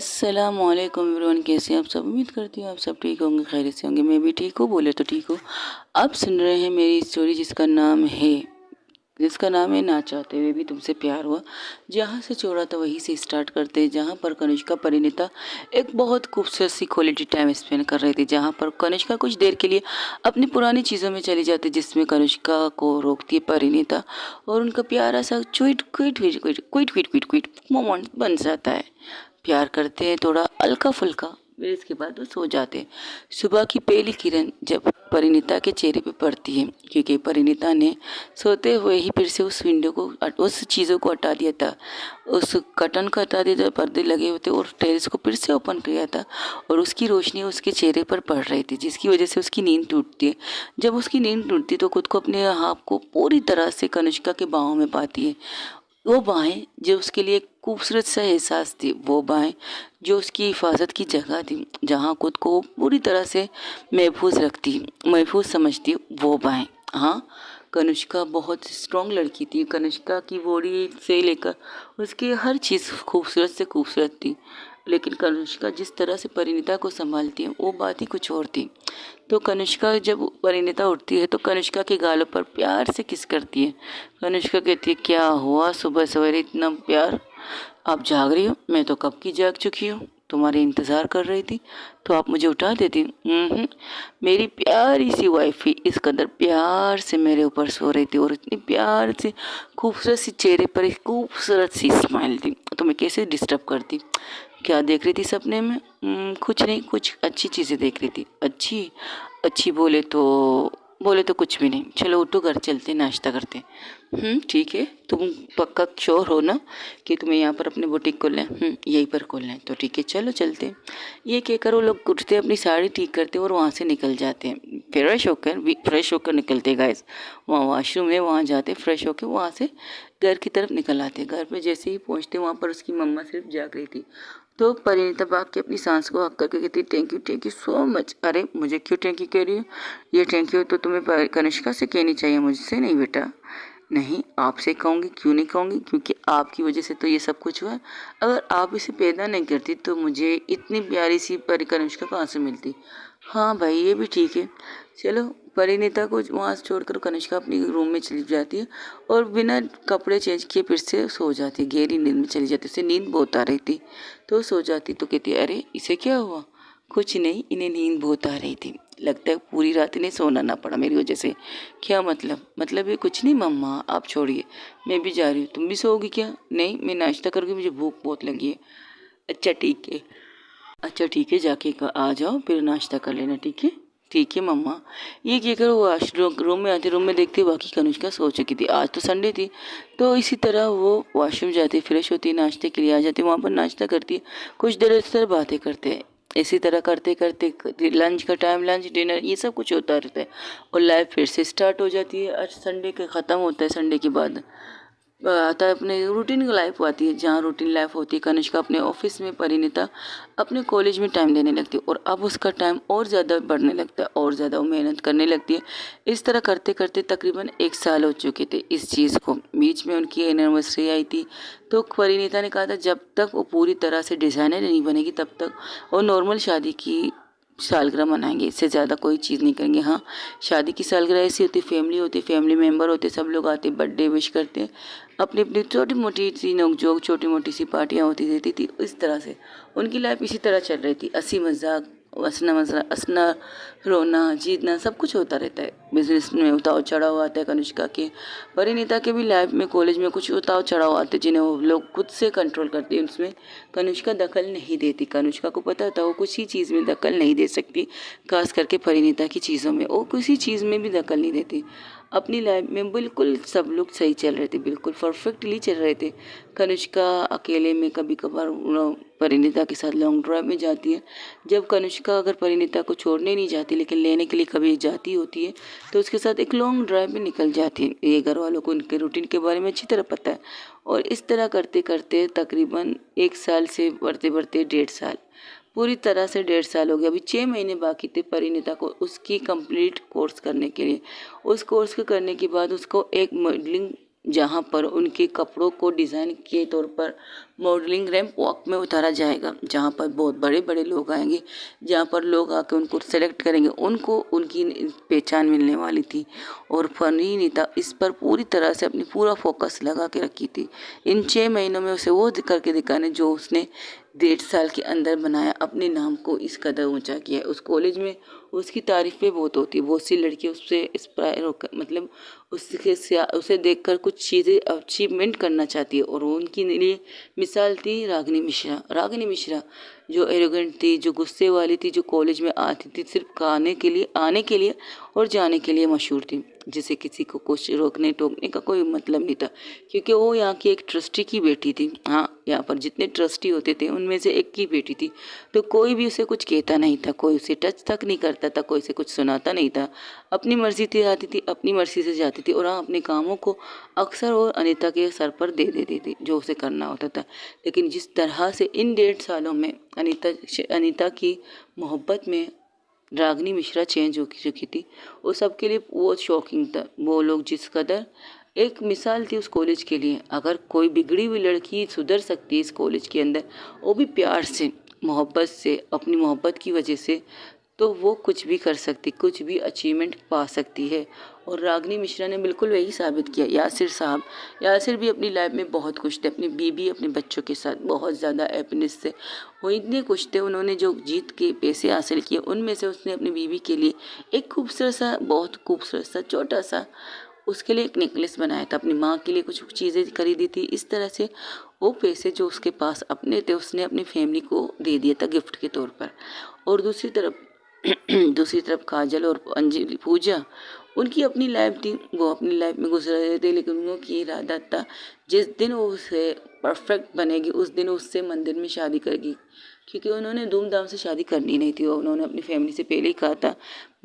अस्सलामुअलैकुम एवरीवन, कैसे हैं आप सब। उम्मीद करती हूँ आप सब ठीक होंगे, खैरियत से होंगे। मैं भी ठीक हूँ, बोले तो ठीक हूँ। आप सुन रहे हैं मेरी स्टोरी जिसका नाम है ना चाहते हुए भी तुमसे प्यार हुआ। जहाँ से छोड़ा था वहीं से स्टार्ट करते हैं, जहाँ पर कनिष्का परिणीता एक बहुत खूबसूरत सी क्वालिटी टाइम स्पेंड कर रही थी। जहाँ पर कनिष्का कुछ देर के लिए अपनी पुरानी चीज़ों में चली जाती, जिसमें कनिष्का को रोकती है परिणीता, और उनका प्यारा सा quit quit quit quit quit quit quit quit moment बन जाता है। प्यार करते हैं थोड़ा हल्का फुल्का, फिर इसके बाद वो सो जाते हैं। सुबह की पहली किरण जब परिणीता के चेहरे पे पड़ती है, क्योंकि परिणीता ने सोते हुए ही फिर से उस विंडो को, उस चीज़ों को हटा दिया था, उस कर्टन को हटा दिया था, पर्दे लगे हुए थे, और टेरेस को फिर से ओपन किया था, और उसकी रोशनी उसके चेहरे पर पड़ रही थी, जिसकी वजह से उसकी नींद टूटती है। जब उसकी नींद टूटती तो खुद को, अपने आप को पूरी तरह से कनिष्का के बाहों में पाती है। वो बाहें जो उसके लिए खूबसूरत सा एहसास थी, वो बाहें जो उसकी हिफाजत की जगह थी, जहाँ खुद को वो पूरी तरह से महफूज समझती, वो बाहें। हाँ, कनिष्का बहुत स्ट्रॉन्ग लड़की थी। कनिष्का की बॉडी से लेकर उसकी हर चीज़ खूबसूरत से खूबसूरत थी, लेकिन कनिष्का जिस तरह से परिणीता को संभालती है वो बात ही कुछ और थी। तो कनिष्का, जब परिणीता उठती है तो कनिष्का के गालों पर प्यार से किस करती है। कनिष्का कहती है, क्या हुआ सुबह सवेरे इतना प्यार, आप जाग रही हो? मैं तो कब की जाग चुकी हूँ, तुम्हारे इंतज़ार कर रही थी, तो आप मुझे उठा देती। मेरी प्यारी सी वाइफी इस कदर प्यार से मेरे ऊपर सो रही थी, और इतनी प्यार से खूबसूरत सी चेहरे पर एक खूबसूरत सी स्माइल थी, तो मैं कैसे डिस्टर्ब करती। क्या देख रही थी सपने में? कुछ नहीं, कुछ अच्छी चीज़ें देख रही थी। अच्छी अच्छी बोले तो कुछ भी नहीं। चलो उठो, घर चलते नाश्ता करते। ठीक है। तुम पक्का श्योर हो ना कि तुम्हें यहाँ पर अपने बुटीक खोलना है? यहीं पर खोलना है, तो ठीक है, चलो चलते हैं। ये कहकर वो लोग उठते, अपनी साड़ी ठीक करते और वहाँ से निकल जाते हैं। फ्रेश होकर निकलते गाइस। वहाँ वॉशरूम है, वहाँ जाते फ्रेश होकर, वहाँ से घर की तरफ निकल आते। घर पे जैसे ही पहुँचते वहाँ पर उसकी मम्मा सिर्फ जाग रही थी। तो परिणीता भाग के अपनी सांस को हक करके कहती, थैंक यू सो मच। अरे मुझे क्यों थैंक यू कह रही हो? ये थैंक यू तो तुम्हें कनिष्का से कहनी चाहिए, मुझसे नहीं बेटा। नहीं, आपसे कहूँगी। क्यों नहीं कहूँगी? क्योंकि आपकी वजह से तो ये सब कुछ हुआ है। अगर आप इसे पैदा नहीं करती तो मुझे इतनी प्यारी सी परी कनिष्का कहाँ से मिलती। हाँ भाई, ये भी ठीक है। चलो, परिणीता को वहाँ से छोड़कर कनिष्का अपनी रूम में चली जाती है, और बिना कपड़े चेंज किए फिर से सो जाती है। गहरी नींद में चली जाती है। उसे नींद बहुत आ रही थी, तो सो जाती। तो कहती है, अरे इसे क्या हुआ? कुछ नहीं, इन्हें नींद बहुत आ रही थी, लगता है पूरी रात इन्हें सोना ना पड़ा मेरी वजह से। क्या मतलब ये कुछ नहीं मम्मा, आप छोड़िए, मैं भी जा रही हूँ। तुम भी सोओगी क्या? नहीं, मैं नाश्ता करके, मुझे भूख बहुत लगी है। अच्छा ठीक है, जाके आ जाओ, फिर नाश्ता कर लेना। ठीक है मम्मा। ये कहकर वो वॉशरूम रूम में आती, रूम में देखती बाकी कनिष्का सो चुकी थी। आज तो संडे थी, तो इसी तरह वो वॉशरूम जाती, फ्रेश होती, नाश्ते के लिए आ जाती, वहाँ पर नाश्ता करती है। कुछ देर इस तरह बातें करते हैं। इसी तरह करते करते लंच का टाइम, लंच डिनर ये सब कुछ होता रहता है, और लाइफ फिर से स्टार्ट हो जाती है। आज संडे के ख़त्म होता है, संडे के बाद आता है अपने रूटीन लाइफ आती है। जहाँ रूटीन लाइफ होती है, कनिष्का अपने ऑफिस में, परिणीता अपने कॉलेज में टाइम देने लगती है, और अब उसका टाइम और ज़्यादा बढ़ने लगता है, और ज़्यादा वो मेहनत करने लगती है। इस तरह करते करते तकरीबन 1 साल हो चुके थे इस चीज़ को। बीच में उनकी एनिवर्सरी आई थी, तो परिणीता ने कहा था जब तक वो पूरी तरह से डिज़ाइनर नहीं बनेगी तब तक वो नॉर्मल शादी की सालगिरह मनाएंगे, इससे ज़्यादा कोई चीज़ नहीं करेंगे। हाँ, शादी की सालगिरह ऐसी होती, फैमिली मेम्बर होते, सब लोग आते, बर्थडे विश करते, अपनी अपनी छोटी मोटी सी नोकझोंक, छोटी मोटी सी पार्टियाँ होती रहती थी। इस तरह से उनकी लाइफ इसी तरह चल रही थी। हंसी मजाक, हंसना रोना जीतना सब कुछ होता रहता है। बिजनेस में उतार चढ़ाव आता है कनिष्का के, परिणीता के भी लाइफ में, कॉलेज में कुछ उतार चढ़ाव आते हैं, जिन्हें वो लोग खुद से कंट्रोल करते हैं। उसमें कनिष्का दखल नहीं देती। कनिष्का को पता था वो किसी चीज़ में दखल नहीं दे सकती, खास करके परिणीता की चीज़ों में वो किसी चीज़ में भी दखल नहीं देती। अपनी लाइफ में बिल्कुल सब लोग सही चल रहे थे, बिल्कुल परफेक्टली चल रहे थे। कनिष्का अकेले में कभी कभार परिणीता के साथ लॉन्ग ड्राइव में जाती है। जब कनिष्का अगर परिणीता को छोड़ने नहीं जाती, लेकिन लेने के लिए कभी जाती होती है, तो उसके साथ एक लॉन्ग ड्राइव में निकल जाती है। ये घर वालों को उनके रूटीन के बारे में अच्छी तरह पता है। और इस तरह करते करते तकरीबन 1 साल से बढ़ते बढ़ते 1.5 साल, पूरी तरह से 1.5 साल हो गया। अभी 6 महीने बाकी थे परिणीता को उसकी कंप्लीट कोर्स करने के लिए। उस कोर्स को करने के बाद उसको एक मॉडलिंग जहाँ पर उनके कपड़ों को डिज़ाइन के तौर पर मॉडलिंग रैंप वॉक में उतारा जाएगा, जहाँ पर बहुत बड़े बड़े लोग आएंगे, जहाँ पर लोग आकर उनको सेलेक्ट करेंगे, उनको उनकी पहचान मिलने वाली थी। और परिणीता इस पर पूरी तरह से अपनी पूरा फोकस लगा के रखी थी। इन 6 महीनों में उसे वो करके दिखाने जो उसने 1.5 साल के अंदर बनाया, अपने नाम को इस कदर ऊंचा किया है। उस कॉलेज में उसकी तारीफ़ें बहुत होती है, बहुत सी लड़कियाँ उससे इंस्पायर होकर मतलब उसे देखकर कुछ चीज़ें अचीवमेंट करना चाहती है। और उनकी लिए मिसाल थी रागिनी मिश्रा। रागिनी मिश्रा जो एरोगेंट थी, जो गुस्से वाली थी, जो कॉलेज में आती थी सिर्फ आने के लिए और जाने के लिए मशहूर थी, जिसे किसी को कुछ रोकने टोकने का कोई मतलब नहीं था, क्योंकि वो यहाँ की एक ट्रस्टी की बेटी थी। हाँ, यहाँ पर जितने ट्रस्टी होते थे उनमें से एक की बेटी थी, तो कोई भी उसे कुछ कहता नहीं था, कोई उसे टच तक नहीं करता था, कोई उसे कुछ सुनाता नहीं था। अपनी मर्जी से आती थी, अपनी मर्जी से जाती थी, और हाँ, अपने कामों को अक्सर वो अनीता के सर पर दे देती थी जो उसे करना होता था। लेकिन जिस तरह से इन 1.5 सालों में अनीता की मोहब्बत में रागिनी मिश्रा चेंज हो चुकी थी, वो सबके लिए वो शॉकिंग था। वो लोग जिस कदर एक मिसाल थी उस कॉलेज के लिए। अगर कोई बिगड़ी हुई लड़की सुधर सकती है इस कॉलेज के अंदर, वो भी प्यार से, मोहब्बत से, अपनी मोहब्बत की वजह से, तो वो कुछ भी कर सकती, कुछ भी अचीवमेंट पा सकती है। और रागिनी मिश्रा ने बिल्कुल वही साबित किया। यासिर भी अपनी लाइफ में बहुत खुश थे, अपनी बीबी, अपने बच्चों के साथ बहुत ज़्यादा हैप्पीनेस से वो इतने खुश थे। उन्होंने जो जीत के पैसे हासिल किए उनमें से उसने अपनी बीबी के लिए एक खूबसूरत सा, बहुत खूबसूरत सा, छोटा सा उसके लिए एक नेकलेस बनाया था, अपनी माँ के लिए कुछ चीज़ें खरीदी थी। इस तरह से वो पैसे जो उसके पास अपने थे उसने अपनी फैमिली को दे दिया था गिफ्ट के तौर पर। और दूसरी तरफ दूसरी तरफ काजल और अंजलि पूजा, उनकी अपनी लाइफ थी, वो अपनी लाइफ में गुजर रहे थे, लेकिन उनकी इरादा था जिस दिन वो उसे परफेक्ट बनेगी उस दिन उससे मंदिर में शादी करेगी, क्योंकि उन्होंने धूमधाम से शादी करनी नहीं थी। उन्होंने अपनी फैमिली से पहले ही कहा था,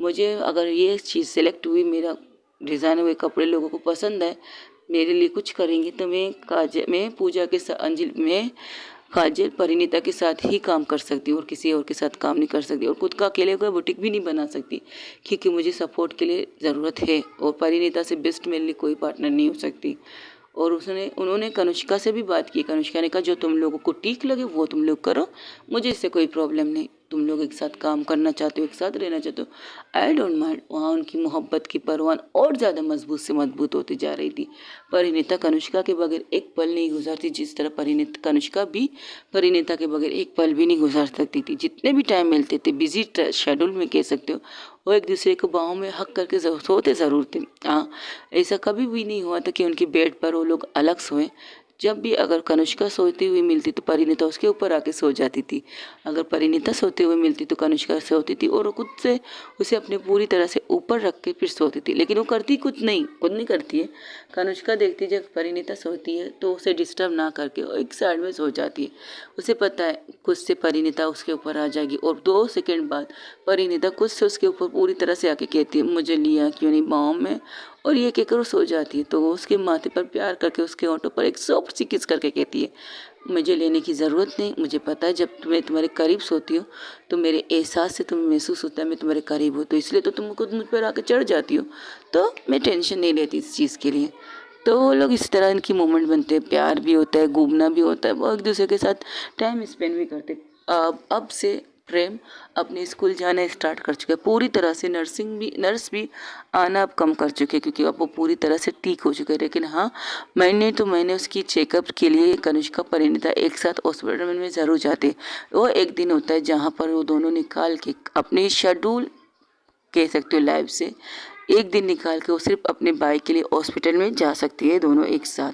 मुझे अगर ये चीज़ सेलेक्ट हुई, मेरा डिज़ाइन हुए कपड़े लोगों को पसंद है, मेरे लिए कुछ करेंगे, तो मैं पूजा के साथ, अंजलि में काजल परिणीता के साथ ही काम कर सकती हूँ और किसी और के साथ काम नहीं कर सकती, और खुद का अकेले कोई बुटीक भी नहीं बना सकती, क्योंकि मुझे सपोर्ट के लिए ज़रूरत है, और परिणीता से बेस्ट मेरे लिए कोई पार्टनर नहीं हो सकती। और उन्होंने कनुष्का से भी बात की। कनुष्का ने कहा जो तुम लोगों को ठीक लगे वो तुम लोग करो, मुझे इससे कोई प्रॉब्लम नहीं, तुम लोग एक साथ काम करना चाहते हो, एक साथ रहना चाहते हो, आई डोंट माइंड। वहाँ उनकी मोहब्बत की परवान और ज़्यादा मजबूत से मजबूत होती जा रही थी। परिणीता कनुष्का के बगैर एक पल नहीं गुजारती, जिस तरह कनुष्का भी परिणीता के बगैर एक पल भी नहीं गुजार सकती थी। जितने भी टाइम मिलते थे, बिजी शेड्यूल में कह सकते हो, वो एक दूसरे को बाहों में हक करके सोते ज़रूर थे। हाँ, ऐसा कभी भी नहीं हुआ था कि उनकी बेड पर वो लोग अलग सोएं। जब भी अगर कनुष्का सोती हुई मिलती तो परिणीता उसके ऊपर आके सो जाती थी, अगर परिणीता सोते हुए मिलती तो कनुष्का सोती थी, और वो खुद से उसे अपने पूरी तरह से ऊपर रख के फिर सोती थी। लेकिन वो करती खुद नहीं करती है। कनुष्का देखती जब परिणीता सोती है तो उसे डिस्टर्ब ना करके वो एक साइड में सो जाती है। उसे पता है खुद से परिणीता उसके ऊपर आ जाएगी, और 2 सेकंड बाद परिणीता खुद से उसके ऊपर पूरी तरह से आके कहती है मुझे लिया क्यों नहीं बाहों में, और ये कहकर वो सो जाती है। तो वो उसके माथे पर प्यार करके उसके होंठों पर एक सॉफ्ट सी किस करके कहती है मुझे लेने की ज़रूरत नहीं, मुझे पता है जब मैं तुम्हारे करीब सोती हूँ तो मेरे एहसास से तुम्हें महसूस होता है मैं तुम्हारे करीब हूँ, तो इसलिए तो तुम खुद मुझ पर आके चढ़ जाती हो, तो मैं टेंशन नहीं लेती इस चीज़ के लिए। तो वो लोग इस तरह इनकी मोमेंट बनते हैं, प्यार भी होता है, घूमना भी होता है, वो एक दूसरे के साथ टाइम स्पेंड भी करते। अब से प्रेम अपने स्कूल जाना स्टार्ट कर चुका है, पूरी तरह से नर्स भी आना अब कम कर चुके हैं, क्योंकि अब वो पूरी तरह से ठीक हो चुके हैं। लेकिन हाँ, महीने उसकी चेकअप के लिए कनिष्का परिणीता एक साथ हॉस्पिटल में ज़रूर जाते। वो एक दिन होता है जहाँ पर वो दोनों निकाल के अपनी शेड्यूल कह सकते हो लाइफ से एक दिन निकाल के वो सिर्फ अपने बाइक के लिए हॉस्पिटल में जा सकती है, दोनों एक साथ,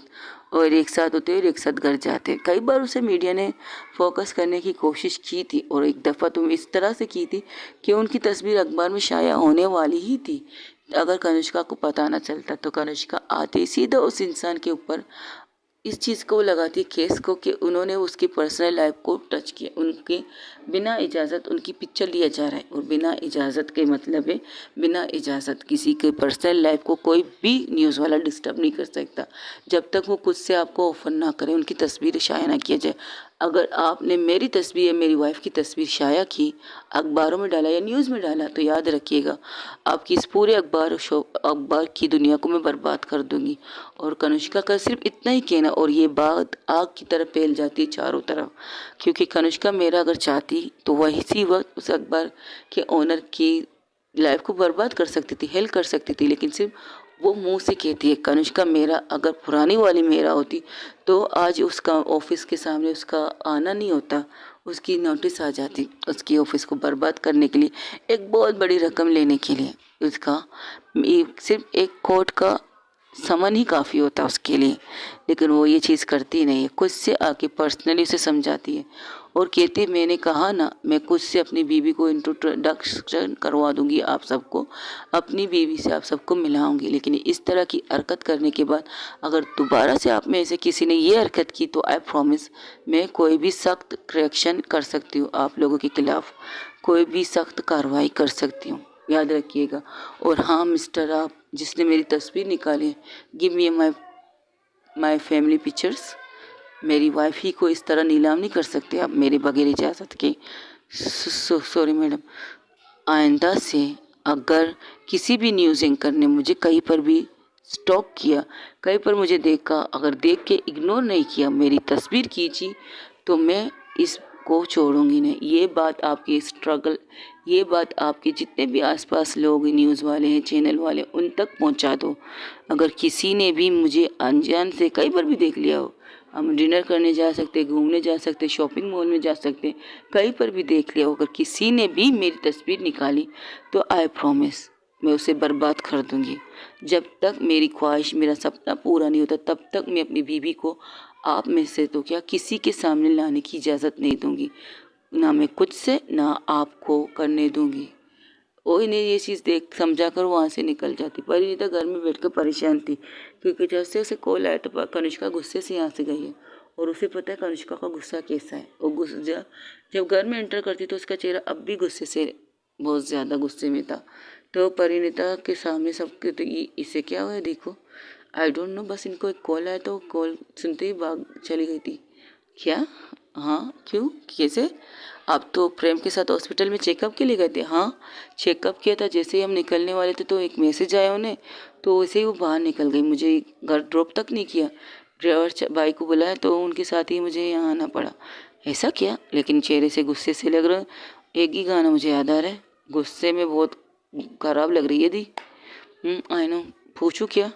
और एक साथ होते और एक साथ घर जाते। कई बार उसे मीडिया ने फोकस करने की कोशिश की थी, और एक दफ़ा तो इस तरह से की थी कि उनकी तस्वीर अखबार में शाया होने वाली ही थी। अगर कनिष्का को पता न चलता तो कनिष्का आते ही सीधा उस इंसान के ऊपर इस चीज़ को लगाती है केस को कि उन्होंने उसकी पर्सनल लाइफ को टच किया, उनके बिना इजाज़त उनकी पिक्चर लिया जा रहा है, और बिना इजाज़त के मतलब है बिना इजाज़त किसी के पर्सनल लाइफ को कोई भी न्यूज़ वाला डिस्टर्ब नहीं कर सकता, जब तक वो खुद से आपको ऑफर ना करे, उनकी तस्वीर शाया ना किया जाए। अगर आपने मेरी तस्वीर या मेरी वाइफ की तस्वीर शाया की, अखबारों में डाला या न्यूज़ में डाला, तो याद रखिएगा आपकी इस पूरे अखबार की दुनिया को मैं बर्बाद कर दूंगी। और कनिष्का का सिर्फ इतना ही कहना, और ये बात आग की तरह फैल जाती है चारों तरफ, क्योंकि कनिष्का मेरा अगर चाहती तो वही सी वक्त उस अखबार के ऑनर की लाइफ को बर्बाद कर सकती थी, हेल्प कर सकती थी, लेकिन सिर्फ वो मुंह से कहती है। कनिष्का मेरा अगर पुरानी वाली मेरा होती तो आज उसका ऑफिस के सामने उसका आना नहीं होता, उसकी नोटिस आ जाती उसकी ऑफिस को बर्बाद करने के लिए, एक बहुत बड़ी रकम लेने के लिए। उसका सिर्फ एक कोर्ट का समन ही काफ़ी होता उसके लिए, लेकिन वो ये चीज़ करती नहीं है। खुद से आके पर्सनली उसे समझाती है और कहती है, मैंने कहा ना, मैं खुद से अपनी बीवी को इंट्रोडक्शन करवा दूंगी, आप सबको अपनी बीवी से आप सबको मिलाऊंगी। लेकिन इस तरह की हरकत करने के बाद अगर दोबारा से आप में से किसी ने ये हरकत की तो आई प्रॉमिस मैं कोई भी सख्त रिएक्शन कर सकती हूँ, आप लोगों के खिलाफ कोई भी सख्त कार्रवाई कर सकती हूँ, याद रखिएगा। और हाँ मिस्टर, आप जिसने मेरी तस्वीर निकाली है, give me my family pictures. मेरी वाइफ ही को इस तरह नीलाम नहीं कर सकते आप मेरे बगैर इजाज़त के। सॉरी मैडम, आइंदा से अगर किसी भी न्यूज़ एंकर ने मुझे कहीं पर भी स्टॉप किया, कहीं पर मुझे देखा, अगर देख के इग्नोर नहीं किया, मेरी तस्वीर खींची, तो मैं इसको छोड़ूंगी नहीं। ये बात आपकी स्ट्रगल, ये बात आपके जितने भी आसपास लोग न्यूज़ वाले हैं, चैनल वाले, उन तक पहुंचा दो। अगर किसी ने भी मुझे अनजान से कहीं पर भी देख लिया हो, हम डिनर करने जा सकते, घूमने जा सकते, शॉपिंग मॉल में जा सकते, कहीं पर भी देख लिया हो, अगर किसी ने भी मेरी तस्वीर निकाली तो आई प्रॉमिस मैं उसे बर्बाद कर दूंगी। जब तक मेरी ख्वाहिश, मेरा सपना पूरा नहीं होता, तब तक मैं अपनी बीवी को आप में से तो क्या किसी के सामने लाने की इजाज़त नहीं दूंगी, ना मैं खुद से ना आपको करने दूंगी। वो इन्हें ये चीज़ देख समझा कर वहाँ से निकल जाती। परिणीता घर में बैठकर परेशान थी, क्योंकि जैसे उसे कॉल आया तो कनिष्का गुस्से से यहाँ से गई है, और उसे पता है कनिष्का का गुस्सा कैसा है। वो गुस्सा जब घर में एंटर करती तो उसका चेहरा अब भी गुस्से से, बहुत ज़्यादा गुस्से में था। तो परिणीता के सामने सबके, तो इसे क्या हुआ है देखो, आई डोंट नो, बस इनको एक कॉल आया तो कॉल सुनते ही भाग चली गई थी। क्या? हाँ, क्यों, कैसे? आप तो प्रेम के साथ हॉस्पिटल में चेकअप के लिए गए थे? हाँ, चेकअप किया था, जैसे ही हम निकलने वाले थे तो एक मैसेज आया उन्हें, तो वैसे ही वो बाहर निकल गई, मुझे घर ड्रॉप तक नहीं किया। ड्राइवर भाई को बुलाया तो उनके साथ ही मुझे यहाँ आना पड़ा। ऐसा क्या? लेकिन चेहरे से गुस्से से लग रहा, एक ही गाना मुझे याद आ रहा है, गुस्से में बहुत खराब लग रही है दी। आई नो, पूछूँ क्या?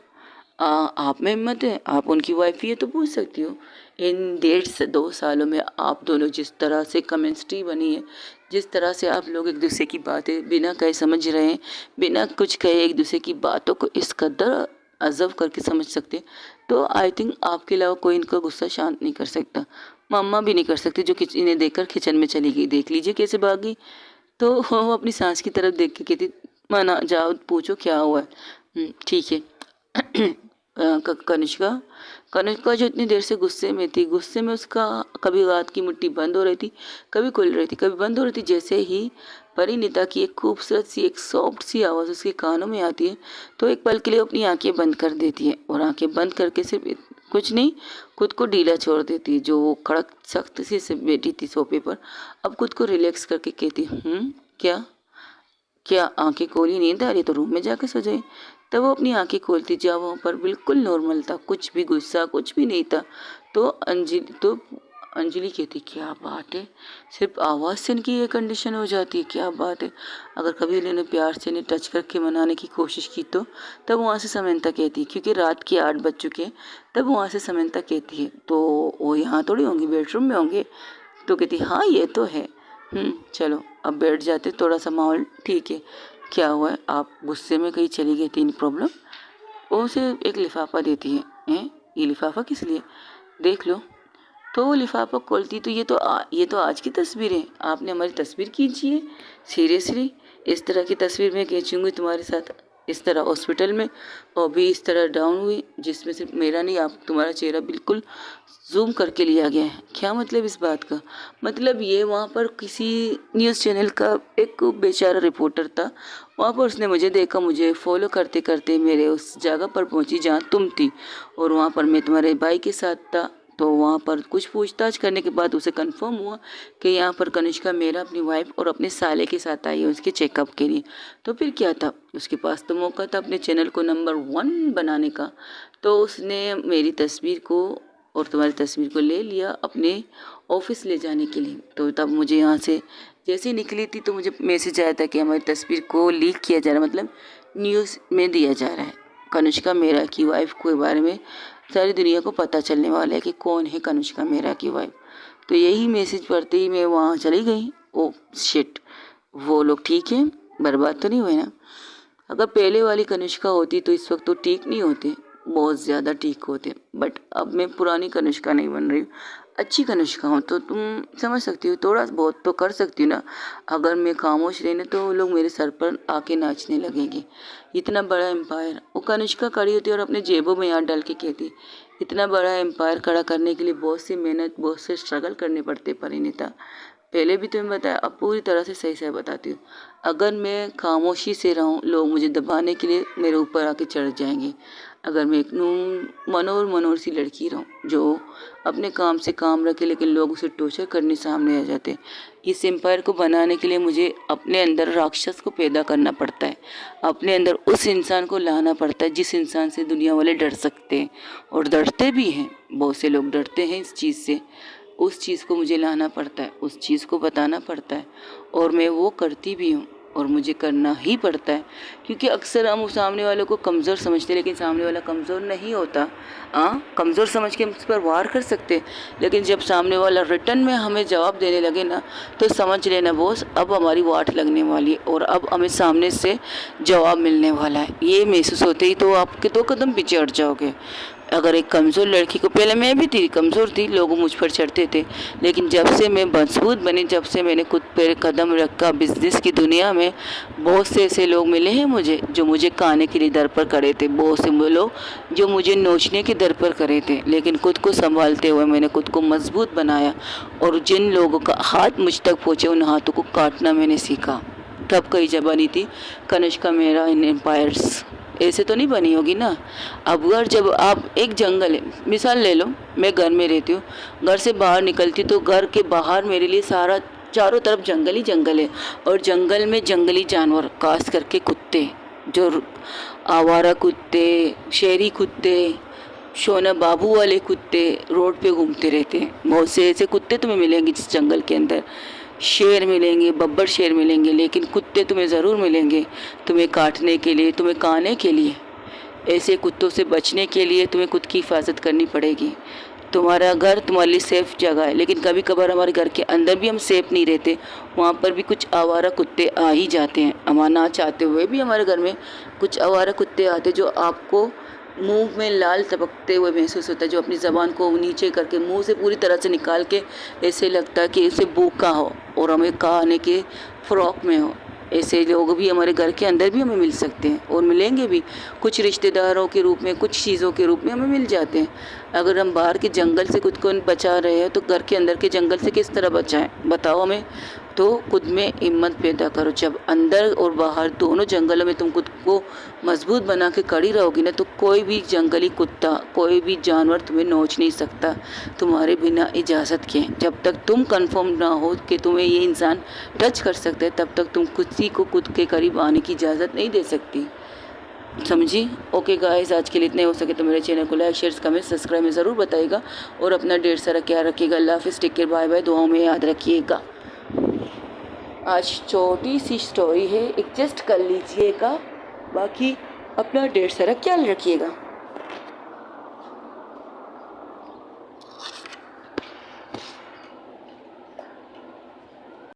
आप में हिम्मत है, आप उनकी वाइफ ही है तो पूछ सकती हो। इन 1.5 से 2 सालों में आप दोनों जिस तरह से केमिस्ट्री बनी है, जिस तरह से आप लोग एक दूसरे की बातें बिना कहे समझ रहे हैं, बिना कुछ कहे एक दूसरे की बातों को इस कदर ऑब्जर्व करके समझ सकते, तो आई थिंक आपके अलावा कोई इनका गुस्सा शांत नहीं कर सकता। मम्मा भी नहीं कर सकती, जो इन्हें देखकर किचन में चली गई, देख लीजिए कैसे भागी। तो वो अपनी सांस की तरफ देख के कहती, माना जाओ पूछो क्या हुआ है। ठीक है। कनिष्का कनिष्का जो इतनी देर से गुस्से में थी, गुस्से में उसका कभी हाथ की मुट्ठी बंद हो रही थी, कभी खुल रही थी, कभी बंद हो रही थी। जैसे ही परिणीता की एक खूबसूरत सी, एक सॉफ्ट सी आवाज़ उसके कानों में आती है, तो एक पल के लिए अपनी आंखें बंद कर देती है, और आंखें बंद करके सिर्फ कुछ नहीं, खुद को ढीला छोड़ देती है। जो वो कड़क सख्त सी से बैठी थी सोफे पर, अब खुद को रिलैक्स करके कहती, क्या क्या आंखें खोली, नींद आ रही तो रूम में जाके सो जाए। तब वो अपनी आंखें खोलती, जब वहाँ पर बिल्कुल नॉर्मल था, कुछ भी गुस्सा कुछ भी नहीं था। तो अंजलि कहती, क्या बात है, सिर्फ आवाज़ से इनकी ये कंडीशन हो जाती है, क्या बात है। अगर कभी इन्होंने प्यार से इन्हें टच करके मनाने की कोशिश की तो तब वहाँ से समंता कहती है, क्योंकि रात के 8 बज चुके हैं, तब वहाँ से समंता कहती है, तो वो यहाँ थोड़ी होंगी, बेडरूम में होंगे। तो कहती, हाँ ये तो है। चलो अब बैठ जाते, थोड़ा सा माहौल ठीक है। क्या हुआ है, आप गुस्से में कहीं चली गई थी, इन प्रॉब्लम। वो उसे एक लिफाफा देती है, हैं ये लिफाफा किस लिए, देख लो। तो वो लिफाफा खोलती, तो ये तो आज की तस्वीर है, आपने हमारी तस्वीर खींची है, सीरियसली इस तरह की तस्वीर मैं खींचूंगी तुम्हारे साथ, इस तरह हॉस्पिटल में, और भी इस तरह डाउन हुई, जिसमें सिर्फ मेरा नहीं, आप तुम्हारा चेहरा बिल्कुल जूम करके लिया गया है। क्या मतलब इस बात का? मतलब ये वहाँ पर किसी न्यूज़ चैनल का एक बेचारा रिपोर्टर था, वहाँ पर उसने मुझे देखा, मुझे फॉलो करते करते मेरे उस जगह पर पहुँची जहाँ तुम थी, और वहाँ पर मैं तुम्हारे भाई के साथ था, तो वहाँ पर कुछ पूछताछ करने के बाद उसे कंफर्म हुआ कि यहाँ पर कनिष्का मेरा अपनी वाइफ और अपने साले के साथ आई है उसके चेकअप के लिए। तो फिर क्या था, उसके पास तो मौका था अपने चैनल को नंबर 1 बनाने का। तो उसने मेरी तस्वीर को और तुम्हारी तस्वीर को ले लिया अपने ऑफिस ले जाने के लिए। तो तब मुझे यहाँ से जैसे ही निकली थी तो मुझे मैसेज आया था कि हमारी तस्वीर को लीक किया जा रहा है, मतलब न्यूज़ में दिया जा रहा है। कनिष्का मेहरा की वाइफ के बारे में सारी दुनिया को पता चलने वाला है कि कौन है कनिष्का मेहरा की वाइफ। तो यही मैसेज पढ़ते ही मैं वहाँ चली गई। ओ शिट, वो लोग ठीक हैं, बर्बाद तो नहीं हुए ना। अगर पहले वाली कनिष्का होती तो इस वक्त तो ठीक नहीं होते, बहुत ज़्यादा ठीक होते। बट अब मैं पुरानी कनिष्का नहीं बन रही हूँ, अच्छी कनिष्का हूँ। तो तुम समझ सकती हो, थोड़ा बहुत तो कर सकती हो ना। अगर मैं खामोश रहने तो लोग मेरे सर पर आके नाचने लगेंगे। इतना बड़ा एम्पायर वो कनिष्का खड़ी होती और अपने जेबों में हाथ डाल के कहती, इतना बड़ा एम्पायर खड़ा करने के लिए बहुत सी मेहनत, बहुत से स्ट्रगल करने पड़ते परिणीता। पहले भी तुम्हें बताया, अब पूरी तरह से सही सही बताती हूँ। अगर मैं खामोशी से रहूँ, लोग मुझे दबाने के लिए मेरे ऊपर आके चढ़ जाएंगे। अगर मैं एक मनोहर सी लड़की रहूँ जो अपने काम से काम रखे, लेकिन लोग उसे टॉर्चर करने सामने आ जाते। इस एम्पायर को बनाने के लिए मुझे अपने अंदर राक्षस को पैदा करना पड़ता है, अपने अंदर उस इंसान को लाना पड़ता है जिस इंसान से दुनिया वाले डर सकते हैं, और डरते भी हैं। बहुत से लोग डरते हैं इस चीज़ से। उस चीज़ को मुझे लाना पड़ता है, उस चीज़ को बताना पड़ता है, और मैं वो करती भी हूँ और मुझे करना ही पड़ता है। क्योंकि अक्सर हम सामने वालों को कमज़ोर समझते हैं, लेकिन सामने वाला कमज़ोर नहीं होता। कमज़ोर समझ के हम उस पर वार कर सकते हैं, लेकिन जब सामने वाला रिटर्न में हमें जवाब देने लगे ना, तो समझ लेना बॉस, अब हमारी वाट लगने वाली है और अब हमें सामने से जवाब मिलने वाला है। ये महसूस होते ही तो आपके 2 कदम पीछे हट जाओगे। अगर एक कमज़ोर लड़की को, पहले मैं भी थी कमज़ोर थी, लोग मुझ पर चढ़ते थे, लेकिन जब से मैं मजबूत बनी, जब से मैंने खुद पर कदम रखा बिजनेस की दुनिया में, बहुत से ऐसे लोग मिले हैं मुझे जो मुझे खाने के लिए दर पर खड़े थे, बहुत से लोग जो मुझे नोचने के दर पर खड़े थे, लेकिन खुद को संभालते हुए मैंने खुद को मजबूत बनाया। और जिन लोगों का हाथ मुझ तक पहुँचे, उन हाथों को काटना मैंने सीखा। तब कई जब बनी थी कनिष्का मेहरा इन एम्पायर्स। ऐसे तो नहीं बनी होगी ना। अब अगर जब आप एक जंगल है, मिसाल ले लो, मैं घर में रहती हूँ, घर से बाहर निकलती तो घर के बाहर मेरे लिए सारा चारों तरफ जंगल ही जंगल है, और जंगल में जंगली जानवर, खास करके कुत्ते, जो आवारा कुत्ते, शहरी कुत्ते, शोना बाबू वाले कुत्ते रोड पे घूमते रहते हैं। बहुत से ऐसे कुत्ते तुम्हें मिलेंगे जिस जंगल के अंदर। शेर मिलेंगे, बब्बर शेर मिलेंगे, लेकिन कुत्ते तुम्हें ज़रूर मिलेंगे, तुम्हें काटने के लिए, तुम्हें खाने के लिए। ऐसे कुत्तों से बचने के लिए तुम्हें खुद की हिफाजत करनी पड़ेगी। तुम्हारा घर तुम्हारे लिए सेफ़ जगह है, लेकिन कभी कभार हमारे घर के अंदर भी हम सेफ़ नहीं रहते, वहाँ पर भी कुछ आवारा कुत्ते आ ही जाते हैं। हम ना चाहते हुए भी हमारे घर में कुछ आवारा कुत्ते आते जो आपको मुंह में लाल टपकते हुए महसूस होता है, जो अपनी ज़बान को नीचे करके मुंह से पूरी तरह से निकाल के ऐसे लगता है कि उसे भूखा हो और हमें खाने के फ़्रॉक में हो। ऐसे लोग भी हमारे घर के अंदर भी हमें मिल सकते हैं और मिलेंगे भी, कुछ रिश्तेदारों के रूप में, कुछ चीज़ों के रूप में हमें मिल जाते हैं। अगर हम बाहर के जंगल से खुद को बचा रहे हैं तो घर के अंदर के जंगल से किस तरह बचाएं, बताओ हमें। तो खुद में हिम्मत पैदा करो। जब अंदर और बाहर दोनों जंगलों में तुम खुद को मजबूत बना के खड़ी रहोगी ना, तो कोई भी जंगली कुत्ता, कोई भी जानवर तुम्हें नोच नहीं सकता तुम्हारे बिना इजाज़त के। जब तक तुम कंफर्म ना हो कि तुम्हें ये इंसान टच कर सकता है, तब तक तुम किसी को खुद के करीब आने की इजाज़त नहीं दे सकती, समझी। ओके गाइस, आज के लिए इतने। हो सके तो मेरे चैनल को लाइक, शेयर, कमेंट, सब्सक्राइब में ज़रूर बताइएगा, और अपना ढेर सारा ख्याल रखिएगा। अल्लाह हाफिज़, टेक केयर, बाय बाय, दुआओं में याद रखिएगा। आज छोटी सी स्टोरी है, एडजस्ट कर लीजिएगा, बाकी अपना ढेर सारा ख्याल रखिएगा।